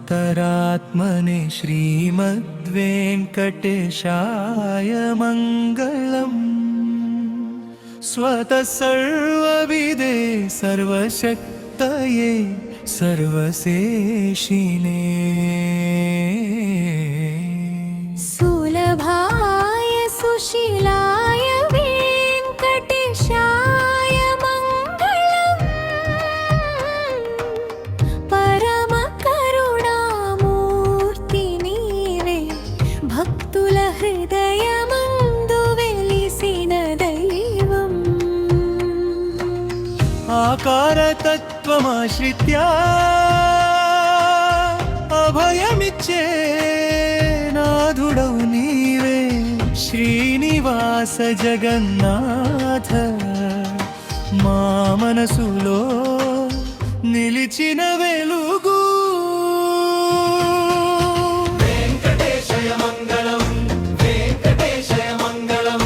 सर्वान्तरात्मने श्रीमद्वेङ्कटेशाय मङ्गलम्। स्वतः सर्वविदे सर्वशक्तये सर्वशेषिणे सुलभाय सुशीलाय वेङ्कटेशाय मङ्गलम्। परमकरुणामूर्ति नीवे भक्तुल हृदयमंदु वेलिसिन दैवम्। आकारतत्त्वमाश्रित्य अभयमिच्चे नाथुडवु नीवे శ్రీనివాస జగన్నాథ మా మనసులో నిలిచిన వెలుగు వెంకటేశయ మంగళం వెంకటేశయ మంగళం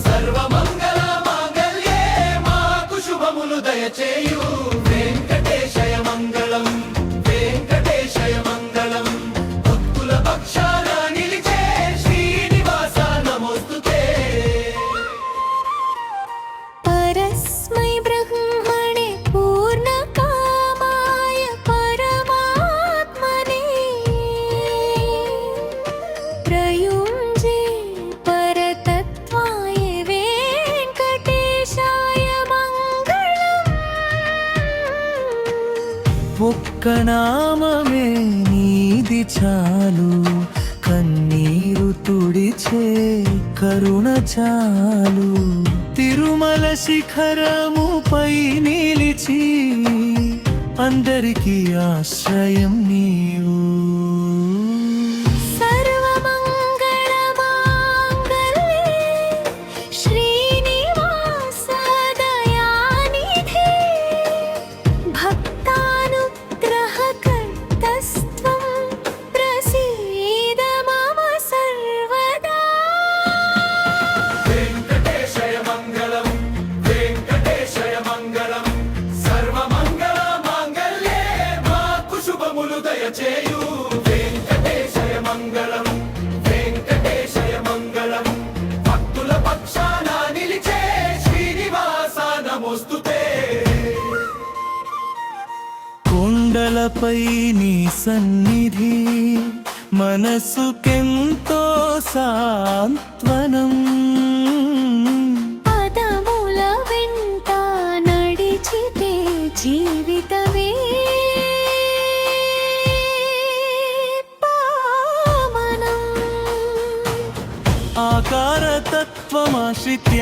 సర్వమంగళ మాంగళ్యే మాకు శుభములు దయచేయు వెంకటేశయ మంగళం వెంకటేశయ మంగళం భక్తుల పక్షాన నిలిచే శ్రీనివాస నమోస్తుతే परस्मै ब्रह्मणे पूर्णकामाय परमात्मने प्रयुञ्जे परतत्त्वाय वेङ्कटेशाय मङ्गलम्। ఒక్క నామమే నీది చాలు కన్నీరు తుడిచే కరుణ చాలు తిరుమల శిఖరముపై నిలిచి అందరికీ ఆశ్రయం నీవు सर्वमङ्गलमाङ्गल्ये श्रीनिवास दयानिधे भक्तानुग्रहकर्तस्त्वं प्रसीद मम सर्वदा। వెంకటేశయ మంగళం వెంకటేశయ మంగళం సర్వమంగళ మాంగళ్యే మాకు శుభములు దయచేయు వెంకటేశయ మంగళం వెంకటేశయ మంగళం భక్తుల పక్షాన నిలిచే శ్రీనివాస నమోస్తుతే కొండలపై నీ సన్నిధి మనసుకెంతో సాంత్వనం పదముల వెంట నడిచితే జీవితమే పావనం। ఆకారతత్వమాశ్రిత్య